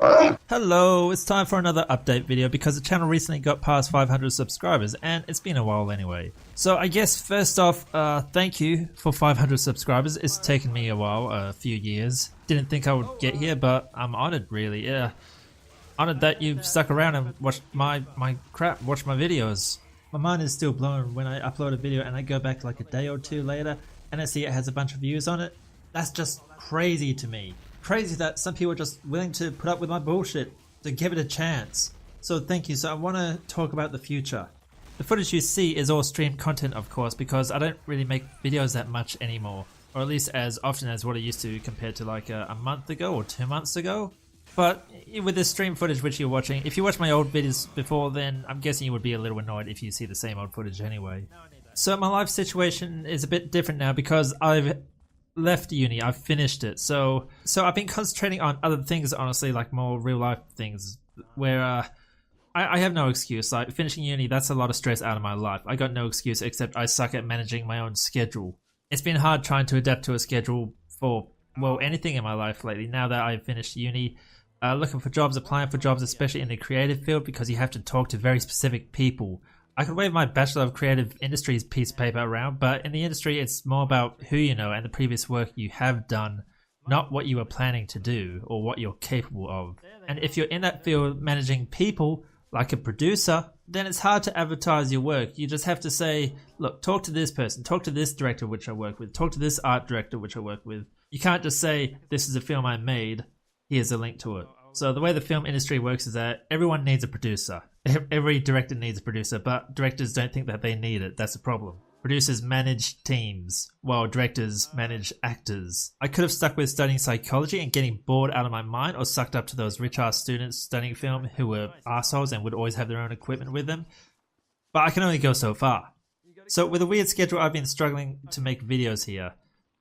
Hello, it's time for another update video because the channel recently got past 500 subscribers and it's been a while anyway. So I guess first off, thank you for 500 subscribers. It's taken me a while, a few years. Didn't think I would get here, but I'm honored really. Honored that you've stuck around and watched my crap, watched my videos. My mind is still blown when I upload a video and I go back like a day or two later and I see it has a bunch of views on it. That's just crazy to me. Crazy that some people are just willing to put up with my bullshit to give it a chance. So thank you. So I want to talk about the future. The footage you see is all streamed content, of course, because I don't really make videos that much anymore, or at least as often as what I used to compared to like a month ago or 2 months ago. But with this stream footage which you're watching, if you watch my old videos before, then I'm guessing you would be a little annoyed if you see the same old footage anyway. So my life situation is a bit different now because I've left uni. I've finished it, so I've been concentrating on other things, honestly, like more real life things where I have no excuse. Like finishing uni, that's a lot of stress out of my life. I got no excuse except I suck at managing my own schedule. It's been hard trying to adapt to a schedule for, well, anything in my life lately now that I've finished uni. Looking for jobs, applying for jobs, especially in the creative field, because you have to talk to very specific people. I could wave my Bachelor of Creative Industries piece of paper around, but in the industry it's more about who you know and the previous work you have done, not what you are planning to do or what you're capable of. And if you're in that field managing people, like a producer, then it's hard to advertise your work. You just have to say, look, talk to this person, talk to this director which I work with, talk to this art director which I work with. You can't just say, this is a film I made, here's a link to it. So the way the film industry works is that everyone needs a producer. Every director needs a producer, but directors don't think that they need it. That's the problem. Producers manage teams, while directors manage actors. I could have stuck with studying psychology and getting bored out of my mind, or sucked up to those rich-ass students studying film who were assholes and would always have their own equipment with them. But I can only go so far. So with a weird schedule, I've been struggling to make videos here.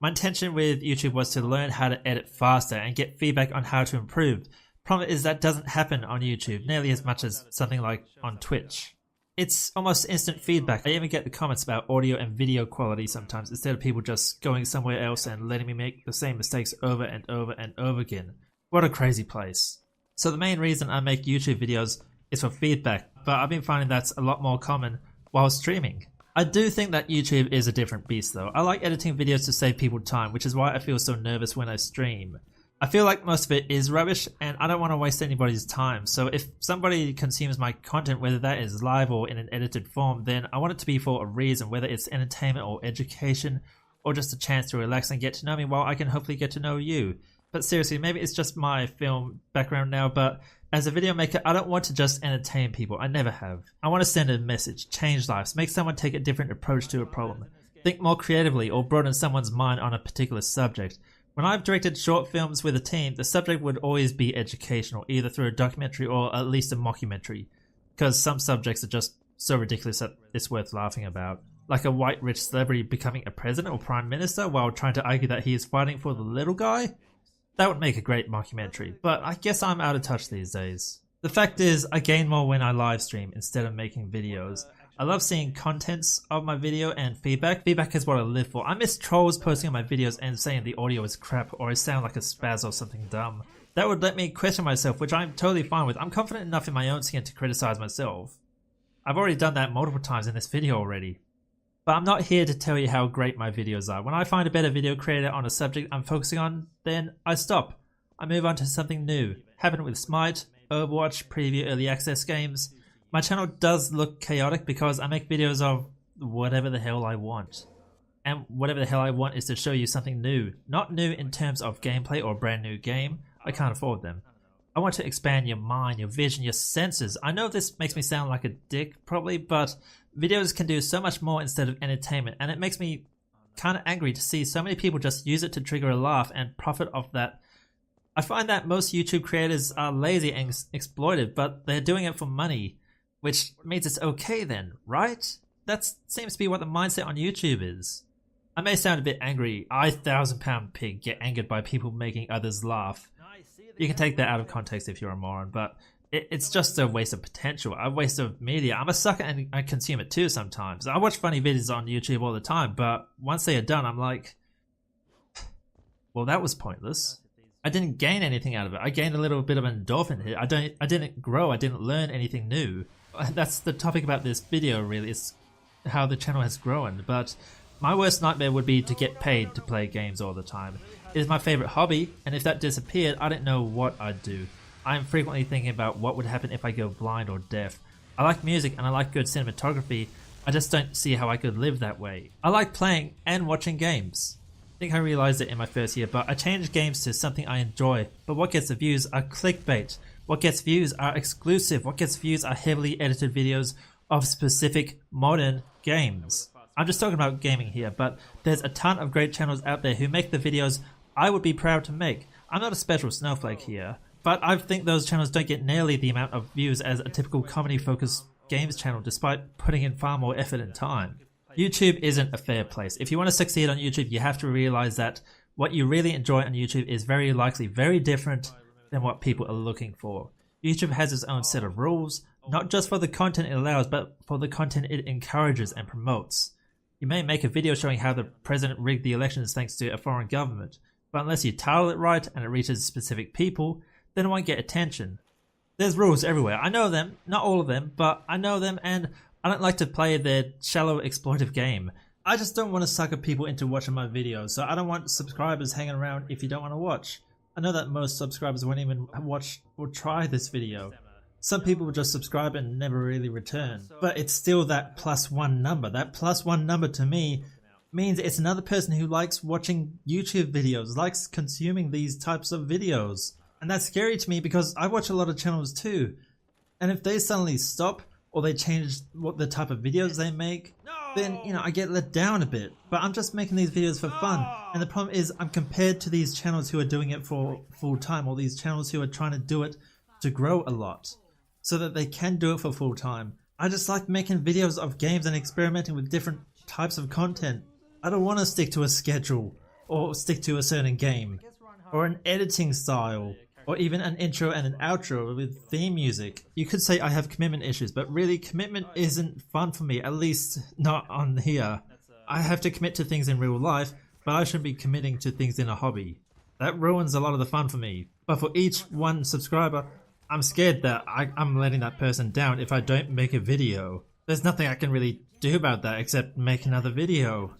My intention with YouTube was to learn how to edit faster and get feedback on how to improve. Problem is that doesn't happen on YouTube nearly as much as something like on Twitch. It's almost instant feedback. I even get the comments about audio and video quality sometimes, instead of people just going somewhere else and letting me make the same mistakes over and over and over again. What a crazy place. So the main reason I make YouTube videos is for feedback, but I've been finding that's a lot more common while streaming. I do think that YouTube is a different beast though. I like editing videos to save people time, which is why I feel so nervous when I stream. I feel like most of it is rubbish and I don't want to waste anybody's time, so if somebody consumes my content, whether that is live or in an edited form, then I want it to be for a reason, whether it's entertainment or education or just a chance to relax and get to know me while I can hopefully get to know you. But seriously, maybe it's just my film background now, but as a video maker, I don't want to just entertain people. I never have. I want to send a message, change lives, make someone take a different approach to a problem, think more creatively, or broaden someone's mind on a particular subject. When I've directed short films with a team, the subject would always be educational, either through a documentary or at least a mockumentary, because some subjects are just so ridiculous that it's worth laughing about. Like a white rich celebrity becoming a president or prime minister while trying to argue that he is fighting for the little guy? That would make a great mockumentary, but I guess I'm out of touch these days. The fact is, I gain more when I live stream instead of making videos. I love seeing contents of my video and feedback. Feedback is what I live for. I miss trolls posting on my videos and saying the audio is crap or I sound like a spaz or something dumb. That would let me question myself, which I'm totally fine with. I'm confident enough in my own skin to criticize myself. I've already done that multiple times in this video already. But I'm not here to tell you how great my videos are. When I find a better video creator on a subject I'm focusing on, then I stop. I move on to something new. Happened with Smite, Overwatch, preview early access games. My channel does look chaotic because I make videos of whatever the hell I want. And whatever the hell I want is to show you something new. Not new in terms of gameplay or a brand new game. I can't afford them. I want to expand your mind, your vision, your senses. I know this makes me sound like a dick probably, but videos can do so much more instead of entertainment, and it makes me kind of angry to see so many people just use it to trigger a laugh and profit off that. I find that most YouTube creators are lazy and exploitive, but they're doing it for money. Which means it's okay then, right? That seems to be what the mindset on YouTube is. I may sound a bit angry. I, ThousandPoundPig, get angered by people making others laugh. You can take that out of context if you're a moron, but it's just a waste of potential, a waste of media. I'm a sucker and I consume it too sometimes. I watch funny videos on YouTube all the time, but once they are done, I'm like, well, that was pointless. I didn't gain anything out of it. I gained a little bit of an endorphin hit. I didn't grow. I didn't learn anything new. That's the topic about this video, really, is how the channel has grown. But my worst nightmare would be to get paid to play games all the time. It is my favorite hobby, and if that disappeared, I don't know what I'd do. I am frequently thinking about what would happen if I go blind or deaf. I like music and I like good cinematography. I just don't see how I could live that way. I like playing and watching games. I think I realized it in my first year, but I changed games to something I enjoy. But what gets the views are clickbait. What gets views are exclusive. What gets views are heavily edited videos of specific modern games. I'm just talking about gaming here, but there's a ton of great channels out there who make the videos I would be proud to make. I'm not a special snowflake here, but I think those channels don't get nearly the amount of views as a typical comedy-focused games channel, despite putting in far more effort and time. YouTube isn't a fair place. If you want to succeed on YouTube, you have to realize that what you really enjoy on YouTube is very likely very different than what people are looking for. YouTube has its own set of rules, not just for the content it allows, but for the content it encourages and promotes. You may make a video showing how the president rigged the elections thanks to a foreign government, but unless you title it right and it reaches specific people, then it won't get attention. There's rules everywhere. I know them, not all of them, but I know them, and I don't like to play their shallow exploitive game. I just don't want to sucker people into watching my videos, so I don't want subscribers hanging around if you don't want to watch. I know that most subscribers won't even watch or try this video. Some people will just subscribe and never really return. But it's still that +1 number. That +1 number to me means it's another person who likes watching YouTube videos, likes consuming these types of videos. And that's scary to me because I watch a lot of channels too. And if they suddenly stop or they change what the type of videos they make, then, you know, I get let down a bit. But I'm just making these videos for fun. And the problem is I'm compared to these channels who are doing it for full time, or these channels who are trying to do it to grow a lot so that they can do it for full time. I just like making videos of games and experimenting with different types of content. I don't want to stick to a schedule or stick to a certain game or an editing style, or even an intro and an outro with theme music. You could say I have commitment issues, but really commitment isn't fun for me, at least not on here. I have to commit to things in real life, but I shouldn't be committing to things in a hobby. That ruins a lot of the fun for me. But for each one subscriber, I'm scared that I'm letting that person down if I don't make a video. There's nothing I can really do about that except make another video.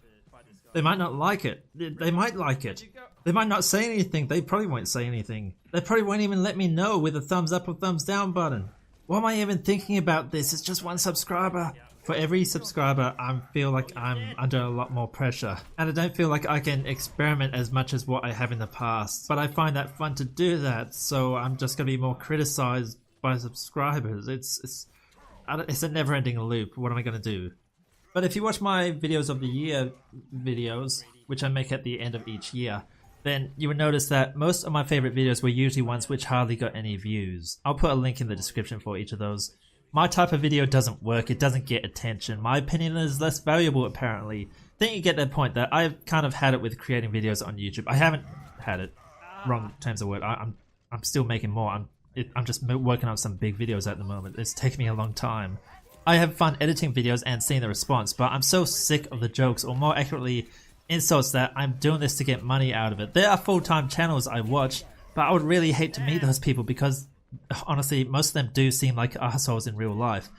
They might not like it. They might like it. They might not say anything. They probably won't say anything. They probably won't even let me know with a thumbs up or thumbs down button. Why am I even thinking about this? It's just one subscriber. For every subscriber, I feel like I'm under a lot more pressure. And I don't feel like I can experiment as much as what I have in the past. But I find that fun to do that, so I'm just going to be more criticized by subscribers. It's a never-ending loop. What am I going to do? But if you watch my videos of the year videos, which I make at the end of each year, then you would notice that most of my favorite videos were usually ones which hardly got any views. I'll put a link in the description for each of those. My type of video doesn't work, it doesn't get attention. My opinion is less valuable apparently. I think you get that point that I've kind of had it with creating videos on YouTube. I haven't had it, wrong terms of word, I'm still making more. I'm just working on some big videos at the moment. It's taken me a long time. I have fun editing videos and seeing the response, but I'm so sick of the jokes, or more accurately, insults, that I'm doing this to get money out of it. There are full-time channels I watch, but I would really hate to meet those people because honestly, most of them do seem like assholes in real life.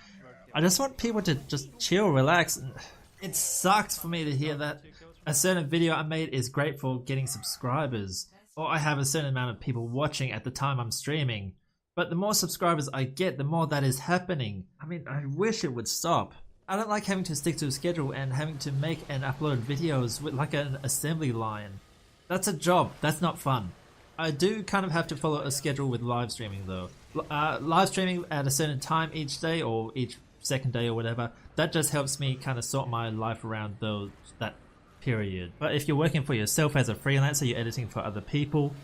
I just want people to just chill, relax. And it sucks for me to hear that a certain video I made is great for getting subscribers, or I have a certain amount of people watching at the time I'm streaming. But the more subscribers I get, the more that is happening. I mean, I wish it would stop. I don't like having to stick to a schedule and having to make and upload videos with like an assembly line. That's a job, that's not fun. I do kind of have to follow a schedule with live streaming though. Live streaming at a certain time each day or each second day or whatever, that just helps me kind of sort my life around that period. But if you're working for yourself as a freelancer, you're editing for other people,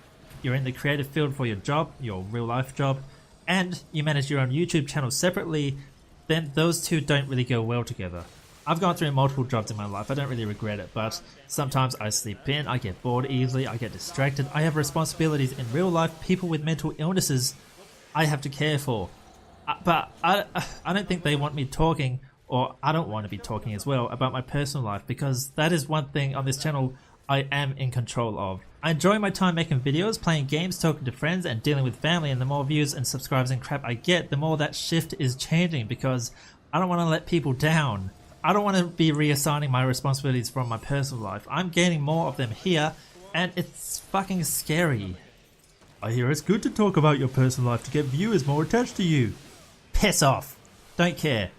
you're in the creative field for your job, your real life job, and you manage your own YouTube channel separately, then those two don't really go well together. I've gone through multiple jobs in my life, I don't really regret it, but sometimes I sleep in, I get bored easily, I get distracted, I have responsibilities in real life, people with mental illnesses I have to care for. But I don't think they want me talking, or I don't want to be talking as well, about my personal life, because that is one thing on this channel I am in control of. I enjoy my time making videos, playing games, talking to friends, and dealing with family, and the more views and subscribers and crap I get, the more that shift is changing because I don't want to let people down. I don't want to be reassigning my responsibilities from my personal life. I'm gaining more of them here, and it's fucking scary. I hear it's good to talk about your personal life to get viewers more attached to you. Piss off. Don't care.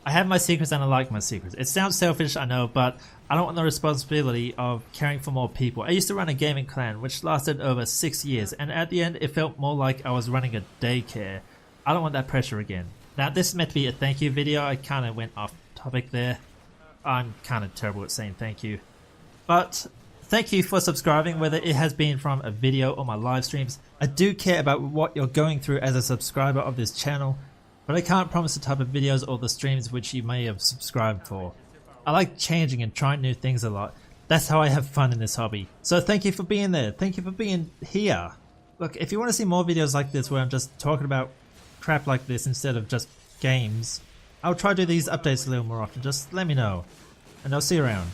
I have my secrets and I like my secrets. It sounds selfish, I know, but I don't want the responsibility of caring for more people. I used to run a gaming clan which lasted over 6 years, and at the end it felt more like I was running a daycare. I don't want that pressure again. Now this is meant to be a thank you video. I kinda went off topic there. I'm kinda terrible at saying thank you. But thank you for subscribing, whether it has been from a video or my live streams. I do care about what you're going through as a subscriber of this channel, but I can't promise the type of videos or the streams which you may have subscribed for. I like changing and trying new things a lot. That's how I have fun in this hobby. So thank you for being there. Thank you for being here. Look, if you want to see more videos like this where I'm just talking about crap like this instead of just games, I'll try to do these updates a little more often. Just let me know. And I'll see you around.